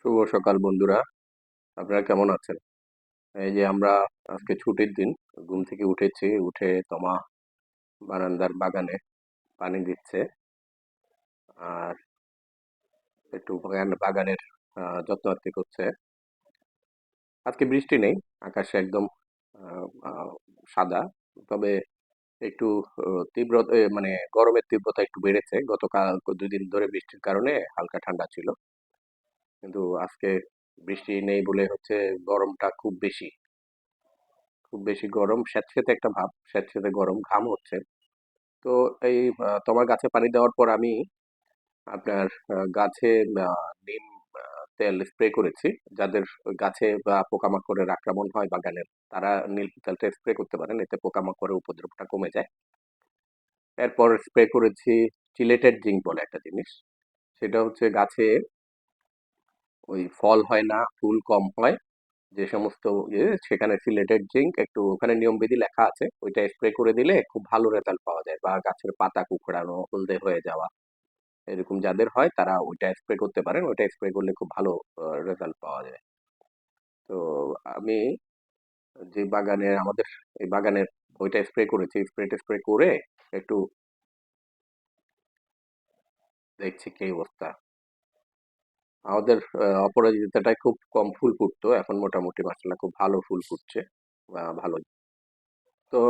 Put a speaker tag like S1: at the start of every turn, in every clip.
S1: শুভ সকাল বন্ধুরা। আপনারা কেমন আছেন? এই যে আমরা আজকে ছুটির দিন, ঘুম থেকে উঠেছি, উঠে তোমা বারান্দার বাগানে পানি দিচ্ছে আর একটু বাগানের যত্ন আত্তি করছে। আজকে বৃষ্টি নেই, আকাশে একদম আহ, আহ, সাদা। তবে একটু তীব্র মানে গরমের তীব্রতা একটু বেড়েছে। গতকাল 2 দিন ধরে বৃষ্টির কারণে হালকা ঠান্ডা ছিল, কিন্তু আজকে বৃষ্টি নেই বলে হচ্ছে গরমটা খুব বেশি গরম, স্যাঁতসেঁতে একটা ভাব, স্যাঁতসেঁতে গরম, ঘাম হচ্ছে। তো এই তোমার গাছে পানি দেওয়ার পর আমি আপনার গাছে নিম তেল স্প্রে করেছি। যাদের গাছে বা পোকামাকড়ের আক্রমণ হয় বাগানের, তারা নীল তেলটা স্প্রে করতে পারেন, এতে পোকামাকড়ের উপদ্রবটা কমে যায়। এরপর স্প্রে করেছি চিলেটেড জিঙ্ক বলে একটা জিনিস। সেটা হচ্ছে গাছে ওই ফল হয় না, ফুল কম হয় যে সমস্ত সেখানে সিলেটেড জিঙ্ক একটু, ওখানে নিয়মবিধি লেখা আছে, ওইটা স্প্রে করে দিলে খুব ভালো রেজাল্ট পাওয়া যায়। বা গাছের পাতা কুঁকড়ানো, হলদে হয়ে যাওয়া, এরকম যাদের হয় তারা ওইটা স্প্রে করতে পারেন। ওইটা স্প্রে করলে খুব ভালো রেজাল্ট পাওয়া যায়। তো আমি যে বাগানে আমাদের এই বাগানের ওইটা স্প্রে করেছি, স্প্রে করে একটু দেখছি কি অবস্থা। আমাদের অপরাজিতাটায় খুব কম ফুল ফুটতো, এখন মোটামুটি মাসাল্লাহ খুব ভালো ফুল ফুটছে। ভালো। তো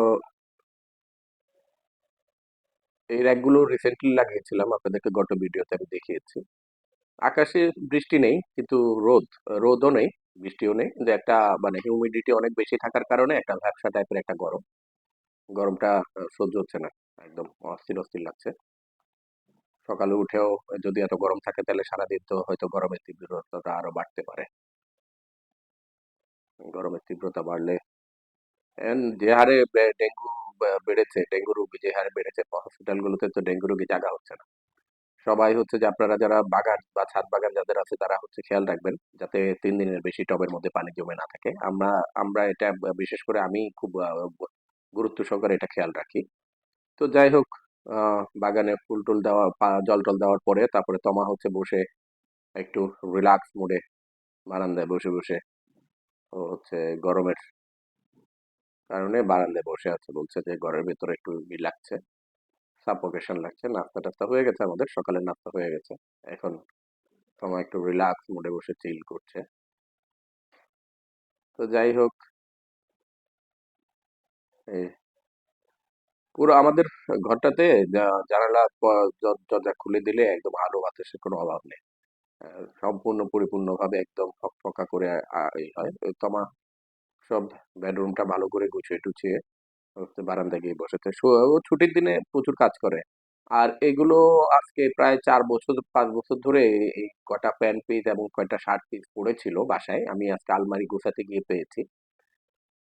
S1: এই র্যাকগুলো রিসেন্টলি লাগিয়েছিলাম, আপনাদেরকে গত ভিডিওতে আমি দেখিয়েছি। আকাশে বৃষ্টি নেই, কিন্তু রোদও নেই, বৃষ্টিও নেই, কিন্তু একটা মানে হিউমিডিটি অনেক বেশি থাকার কারণে একটা ভ্যাপসা টাইপের একটা গরমটা সহ্য হচ্ছে না। একদম অস্থির অস্থির লাগছে। সকালে উঠেও যদি এত গরম থাকে তাহলে সারাদিন তো হয়তো গরমের তীব্রতাটা আরো বাড়তে পারে। গরমের তীব্রতা বাড়লে যে হারে ডেঙ্গু বেড়েছে, ডেঙ্গু রোগী যে হারে বেড়েছে, হসপিটালগুলোতে তো ডেঙ্গু রোগী জায়গা হচ্ছে না। সবাই হচ্ছে যে আপনারা যারা বাগান বা ছাদ বাগান যাদের আছে তারা হচ্ছে খেয়াল রাখবেন যাতে 3 দিনের বেশি টবের মধ্যে পানি জমে না থাকে। আমরা আমরা এটা বিশেষ করে আমি খুব গুরুত্ব সহকারে এটা খেয়াল রাখি। তো যাই হোক, বাগানে ফুল টুল দেওয়া, জল টল দেওয়ার পরে তারপরে তমা হচ্ছে বসে একটু রিল্যাক্স মুডে বারান্দায় বসে বসে ও হচ্ছে গরমের কারণে বারান্দায় বসে আছে, বলছে যে ঘরের ভেতরে একটু ই লাগছে, সাফোকেশন লাগছে। নাস্তা টাস্তা হয়ে গেছে, আমাদের সকালের নাস্তা হয়ে গেছে। এখন তোমার একটু রিল্যাক্স মোডে বসে চিল করছে। তো যাই হোক, এই পুরো আমাদের ঘরটাতে জানালা দরজা খুলে দিলে একদম আলো বাতাসের কোনো অভাব নেই। সম্পূর্ণ পরিপূর্ণ ভাবে একদম ফকফকা করে এই হয়। তোমার সব বেডরুমটা ভালো করে গুছিয়ে টুছিয়ে হচ্ছে বারান্দায় গিয়ে বসেছে। ও ছুটির দিনে প্রচুর কাজ করে। আর এগুলো আজকে প্রায় 4 বছর 5 বছর ধরে এই কটা প্যান্ট পিস এবং কয়টা শার্ট পিস পড়েছিল বাসায়, আমি আজকে আলমারি গোছাতে গিয়ে পেয়েছি।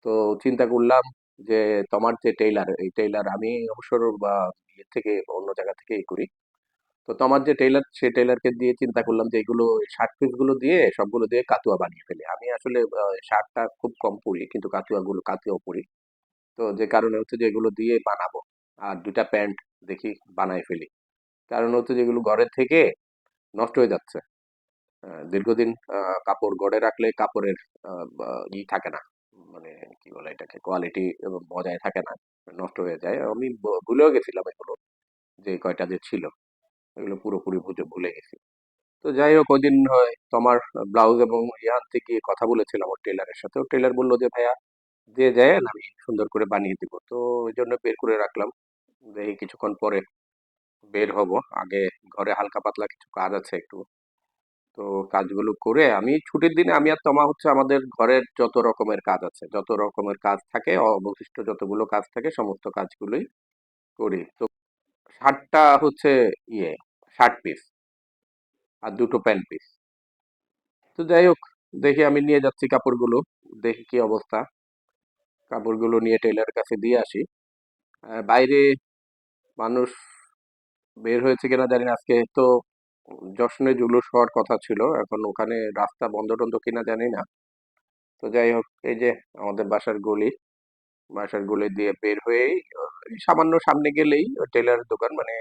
S1: তো চিন্তা করলাম যে তোমার যে টেইলার, এই টেইলার আমি অবসর বা ইয়ে থেকে অন্য জায়গা থেকে করি। তো তোমার যে টেইলার, সেই টেইলারকে দিয়ে চিন্তা করলাম যে এগুলো শার্ট পিস গুলো দিয়ে সবগুলো দিয়ে কাতুয়া বানিয়ে ফেলি। আমি আসলে শার্টটা খুব কম পরি, কিন্তু কাতুয়াও পরি। তো যে কারণে হচ্ছে যে এগুলো দিয়ে বানাবো। আর 2টা প্যান্ট দেখি বানাই ফেলি। কারণ হচ্ছে যে এগুলো ঘরের থেকে নষ্ট হয়ে যাচ্ছে। দীর্ঘদিন কাপড় গড়ে রাখলে কাপড়ের ই থাকে না, মানে কি বলে এটাকে, কোয়ালিটি বজায় থাকে না, নষ্ট হয়ে যায়। আমি ভুলেও গেছিলাম এগুলো, যে কয়টা যে ছিল এগুলো পুরোপুরি ভুলে গেছি। তো যাই হোক, ওই দিন হয় তোমার ব্লাউজ এবং ইয়ান থেকে কথা বলেছিলাম ওর টেলারের সাথে। ও টেলার বললো যে ভাইয়া দিয়ে যায়, আমি সুন্দর করে বানিয়ে দিব। তো ওই জন্য বের করে রাখলাম, দেখি কিছুক্ষণ পরে বের হব। আগে ঘরে হালকা পাতলা কিছু কাজ আছে একটু, তো কাজগুলো করে আমি ছুটির দিনে আমি আর তমা হচ্ছে আমাদের ঘরের যত রকমের কাজ আছে, যত রকমের কাজ থাকে, অবশিষ্ট যতগুলো কাজ থাকে সমস্ত কাজগুলোই করি। তো শার্টটা হচ্ছে ইয়ে শার্ট পিস আর 2টো প্যান্ট পিস। তো যাই হোক, দেখি আমি নিয়ে যাচ্ছি কাপড়গুলো, দেখি কি অবস্থা। কাপড়গুলো নিয়ে টেলারের কাছে দিয়ে আসি। বাইরে মানুষ বের হয়েছে কিনা জানি না। আজকে তো জশ্নে জুলুস হওয়ার কথা ছিল, এখন ওখানে রাস্তা বন্ধ টন্ধ কিনা জানি না। তো যাই হোক, এই যে আমাদের বাসার গলি দিয়ে বের হয়েই এই সামান্য সামনে গেলেই টেলার দোকান, মানে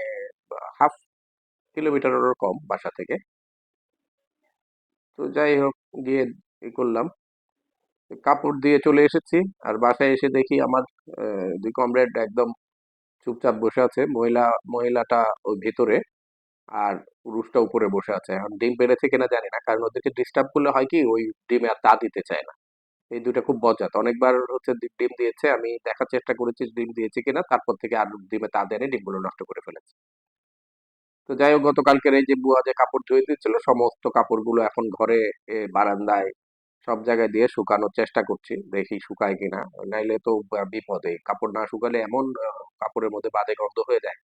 S1: 1/2 কিলোমিটারেরও কম বাসা থেকে। তো যাই হোক, গিয়ে ই করলাম, কাপড় দিয়ে চলে এসেছি। আর বাসায় এসে দেখি আমার দুই কমরেড একদম চুপচাপ বসে আছে। মহিলাটা ওই ভেতরে, আর পুরুষটা উপরে বসে আছে। এখন ডিম পেড়েছে কিনা জানি না, কারণ ওদেরকে ডিস্টার্ব করলে হয় কি ওই ডিমে আর তা দিতে চায় না। এই দুইটা খুব বজ্জাত। অনেকবার হচ্ছে ডিম দিয়েছে, আমি দেখার চেষ্টা করেছি ডিম দিয়েছে কিনা, তারপর থেকে আর ডিমে তা দেয়নি, ডিমগুলো নষ্ট করে ফেলেছে। তো যাই হোক, গতকালকের এই যে বুয়া যে কাপড় ধুয়ে দিচ্ছিল, সমস্ত কাপড়গুলো এখন ঘরে, বারান্দায়, সব জায়গায় দিয়ে শুকানোর চেষ্টা করছি, দেখি শুকায় কিনা। নাইলে তো বিপদে, কাপড় না শুকালে এমন কাপড়ের মধ্যে বাজে গন্ধ হয়ে যায়,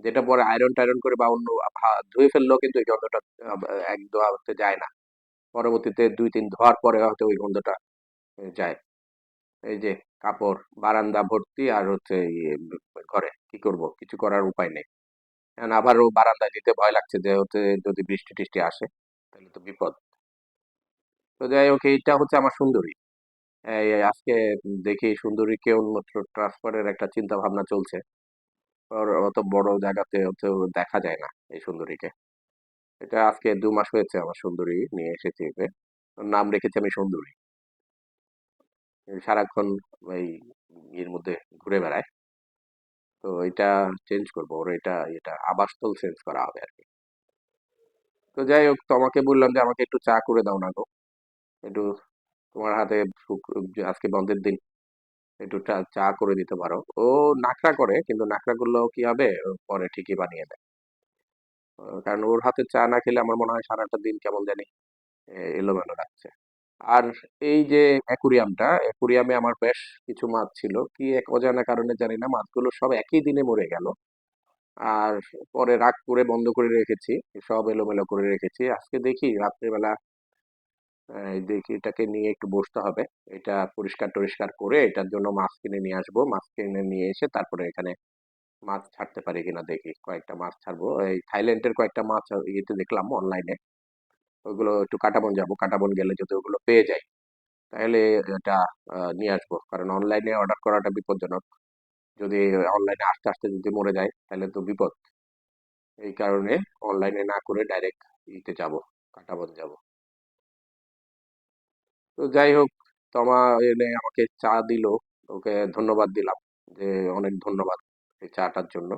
S1: যেটা পরে আয়রন টায়রন করে বা অন্য ধুয়ে ফেললেও কিন্তু এই গন্ধটা আহ, এক ধোয়া হতে যায় না। পরবর্তীতে 2-3 ধোয়ার পরে হয়তো ওই গন্ধটা যায়। এই যে কাপড় বারান্দা ভর্তি, আর হচ্ছে ঘরে কি করব, কিছু করার উপায় নেই। এখন আবারও বারান্দায় দিতে ভয় লাগছে, যে হচ্ছে যদি বৃষ্টি টিষ্টি আসে তাহলে তো বিপদ। তো যাই হোক, এইটা হচ্ছে আমার সুন্দরী। এই আজকে দেখি সুন্দরীকে অন্যত্র ট্রান্সফারের একটা চিন্তা ভাবনা চলছে। ওর অত বড় জায়গাতে হচ্ছে ও দেখা যায় না এই সুন্দরীকে। এটা আজকে 2 মাস হয়েছে আমার সুন্দরী নিয়ে এসেছি একে। ওর নাম রেখেছি আমি সুন্দরী। এই সারাক্ষণ এই এর মধ্যে ঘুরে বেড়ায়। তো এটা চেঞ্জ করবো, ওর এটা আবাসস্থল চেঞ্জ করা হবে আর কি। তো যাই হোক, তোমাকে বললাম যে আমাকে একটু চা করে দাও না গো, একটু তোমার হাতে আজকে বন্ধের দিন, একটু চা চা করে দিতে পারো। ও নাখরা করে, কিন্তু নাখরা করলেও কি হবে, ও পরে ঠিকই বানিয়ে দেয়। কারণ ওর হাতে চা না খেলে আমার মনে হয় সারাটা দিন কেমন জানি এলোমেলো লাগছে। আর এই যে অ্যাকুরিয়ামে আমার বেশ কিছু মাছ ছিল, কি এক অজানা কারণে জানি না মাছগুলো সব একই দিনে মরে গেল। আর পরে রাগ করে বন্ধ করে রেখেছি, সব এলোমেলো করে রেখেছি। আজকে দেখি রাত্রেবেলা, দেখি এটাকে নিয়ে একটু বসতে হবে। এটা পরিষ্কার টরিষ্কার করে এটার জন্য মাছ কিনে নিয়ে আসবো। মাছ কিনে নিয়ে এসে তারপরে এখানে মাছ ছাড়তে পারি কিনা দেখি, কয়েকটা মাছ ছাড়বো। এই থাইল্যান্ডের কয়েকটা মাছ ইয়েতে দেখলাম অনলাইনে, ওগুলো একটু কাটাবন যাবো, কাটাবন গেলে যদি ওগুলো পেয়ে যাই তাহলে এটা নিয়ে আসবো। কারণ অনলাইনে অর্ডার করাটা বিপজ্জনক, যদি অনলাইনে আস্তে আস্তে যদি মরে যায় তাহলে তো বিপদ। এই কারণে অনলাইনে না করে ডাইরেক্ট ইতে যাব, কাটাবন যাব। তো যাই হোক, তোমা এনে আমাকে চা দিল, ওকে ধন্যবাদ দিলাম, যে অনেক ধন্যবাদ এই চাটার জন্য।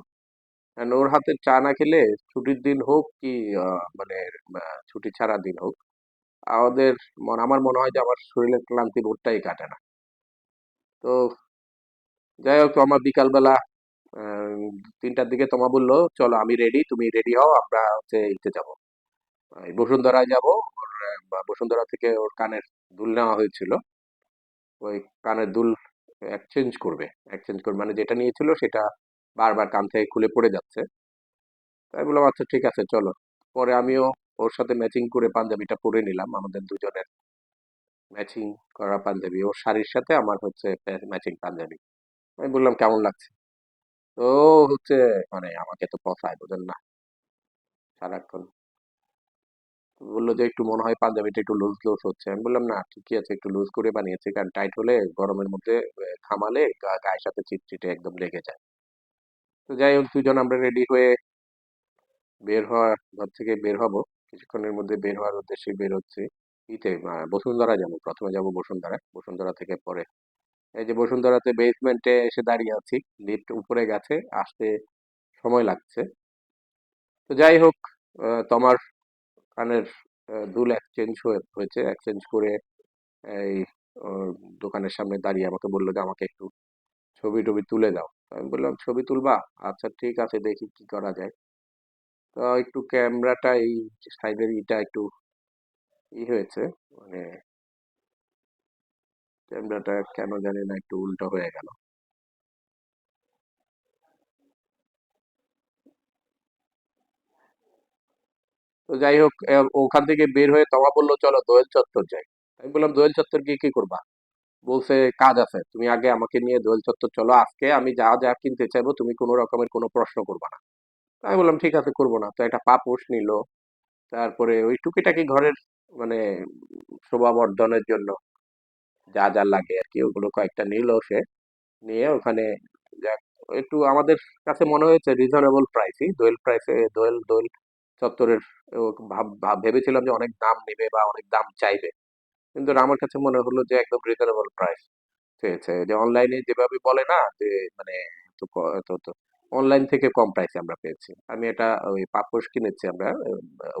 S1: And ওর হাতের চা না খেলে, ছুটির দিন হোক কি মানে ছুটি ছাড়া দিন হোক, আমাদের আমার মনে হয় যে আমার শরীরের ক্লান্তি বোধটাই কাটে না। তো যাই হোক, তো আমার বিকালবেলা আহ, 3টার দিকে তোমা বললো চলো আমি রেডি, তুমি রেডি হও, আমরা হচ্ছে ইতে যাবো, এই বসুন্ধরায় যাবো। ওর বসুন্ধরা থেকে ওর কানের দুল নেওয়া হয়েছিল, ওই কানের দুল এক্সচেঞ্জ করবে মানে যেটা নিয়েছিল সেটা বারবার কান থেকে খুলে পড়ে যাচ্ছে। তাই বললাম আচ্ছা ঠিক আছে চলো। পরে আমিও ওর সাথে ম্যাচিং করে পাঞ্জাবিটা পরে নিলাম, আমাদের দুজনের ম্যাচিং করা পাঞ্জাবি, ওর শাড়ির সাথে আমার হচ্ছে ম্যাচিং পাঞ্জাবি। আমি বললাম কেমন লাগছে, তো হচ্ছে মানে আমাকে তো পছায় বোঝেন না, সারাক্ষণ বললো যে একটু মনে হয় পাঞ্জাবিটা একটু লুজ লুজ হচ্ছে। আমি বললাম না ঠিকই আছে, একটু লুজ করে বানিয়েছি, কারণ টাইট হলে গরমের মধ্যে ঘামালে গায়ের সাথে চিটচিটে একদম লেগে যায়। তো যাই হোক, দুজন আমরা রেডি হয়ে ঘর থেকে বের হব। কিছুক্ষণের মধ্যে বের হওয়ার উদ্দেশ্যে বের হচ্ছে। বসুন্ধরা যাবো, প্রথমে যাব বসুন্ধরা, বসুন্ধরা থেকে পরে এই যে বসুন্ধরাতে বেসমেন্টে এসে দাঁড়িয়ে আছি, লিফট উপরে গেছে, আসতে সময় লাগছে। তো যাই হোক, তোমার কানের দুল হয়েছে, এক্সচেঞ্জ করে এই আহ, দোকানের সামনে দাঁড়িয়ে আমাকে বললো যে আমাকে একটু ছবি টবি তুলে দাও। আমি বললাম ছবি তুলবা, আচ্ছা ঠিক আছে দেখি কি করা যায়। তো একটু ক্যামেরাটা এই সাইডের ইটা একটু হয়েছে, মানে ক্যামেরাটা কেন জানি না একটু উল্টো হয়ে গেল। তো যাই হোক, ওখান থেকে বের হয়ে তমা বললো চলো দোয়েল চত্বর যাই। আমি বললাম দোয়েল চত্বর গিয়ে কি করবা? বলছে কাজ আছে, তুমি আগে আমাকে নিয়ে দোয়েল চত্বর চলো, আজকে আমি যা যা কিনতে চাইবো তুমি কোনো রকমের কোনো প্রশ্ন করবা না। আমি বললাম ঠিক আছে করবো না। তো একটা পাপোশ নিল, তারপরে ওই টুকিটাকি ঘরের মানে শোভাবর্ধনের জন্য যা যা লাগে আর কি, ওগুলো কয়েকটা নিল সে। নিয়ে ওখানে যাক, একটু আমাদের কাছে মনে হয়েছে রিজনেবল প্রাইসই, দোয়েল প্রাইসে দোয়েল দোয়েল চত্বরের ভেবেছিলাম যে অনেক দাম নেবে বা অনেক দাম চাইবে, কিন্তু আমার কাছে মনে হলো যে একদম রিজনেবল প্রাইস চেয়েছে। যে অনলাইনে যেভাবে বলে না যে মানে অনলাইন থেকে কম প্রাইসে আমরা পেয়েছি। আমি এটা ওই পাপোশ কিনেছি আমরা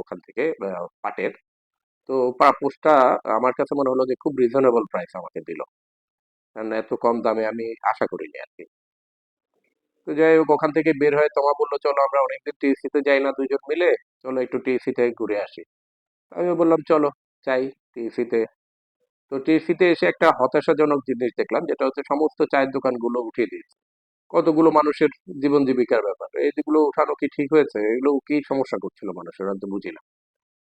S1: ওখান থেকে পাটের। তো পাপোশটা আমার কাছে মনে হলো যে খুব রিজনেবল প্রাইস আমাকে দিল, কারণ এত কম দামে আমি আশা করিনি আর কি। তো যাই হোক, ওখান থেকে বের হয়ে তোমা বললো চলো আমরা অনেকদিন টিএসসি তে যাই না দুইজন মিলে, চলো একটু টিএসসি তে ঘুরে আসি। আমিও বললাম চলো যাই টিএসসি তে। তো টিএসসি তে এসে একটা হতাশাজনক জিনিস দেখলাম, যেটা হচ্ছে সমস্ত চায়ের দোকানগুলো উঠিয়ে দিয়েছে। কতগুলো মানুষের জীবন জীবিকার ব্যাপার, এইগুলো উঠানো কি ঠিক হয়েছে? এগুলো কি সমস্যা করছিল মানুষের, আমি তো বুঝি না।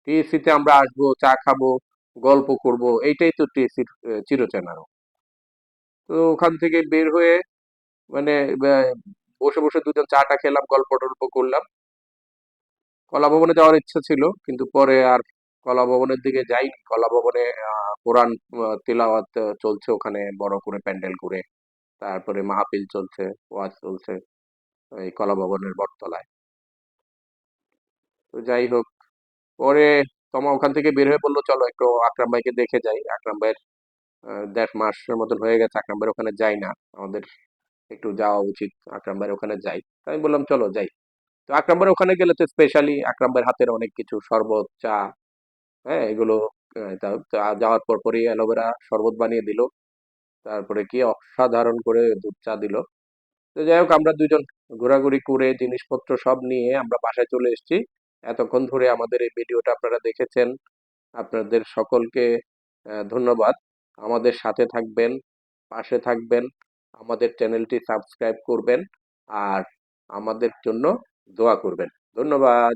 S1: টিএসসি তে আমরা আসবো, চা খাবো, গল্প করব, এইটাই তো টিএসসির চিরচেনা। তো ওখান থেকে বের হয়ে মানে আহ, বসে বসে দুজন চাটা খেলাম, গল্প টল্প করলাম। কলা ভবনে যাওয়ার ইচ্ছা ছিল, কিন্তু পরে আর কলা ভবনের দিকে যাইনি। কলা ভবনে কোরআন তিলাওয়াত চলছে, ওখানে বড় করে প্যান্ডেল করে, তারপরে মাহফিল চলছে, ওয়াজ চলছে এই কলা ভবনের বটতলায়। তো যাই হোক, পরে তোমা ওখান থেকে বের হয়ে বললো চলো একটু আকরাম ভাইকে দেখে যাই। আকরাম ভাইয়ের 1.5 মাসের মতন হয়ে গেছে আকরাম ভাইয়ের ওখানে যাই না, আমাদের একটু যাওয়া উচিত, আকরাম ভাইয়ের ওখানে যাই। তাই আমি বললাম চলো যাই। তো আকরাম ভাইয়ের ওখানে গেলে তো স্পেশালি আকরাম ভাইয়ের হাতের অনেক কিছু শরবত, চা, হ্যাঁ এগুলো যাওয়ার পর পরই অ্যালোভেরা শরবত বানিয়ে দিল। তারপরে কি অসাধারণ করে দুধ চা দিল। তো যাই হোক, আমরা দুইজন ঘোরাঘুরি করে জিনিসপত্র সব নিয়ে আমরা বাসায় চলে এসেছি। এতক্ষণ ধরে আমাদের এই ভিডিওটা আপনারা দেখেছেন, আপনাদের সকলকে ধন্যবাদ। আমাদের সাথে থাকবেন, পাশে থাকবেন, আমাদের চ্যানেলটি সাবস্ক্রাইব করবেন, আর আমাদের জন্য দোয়া করবেন। ধন্যবাদ।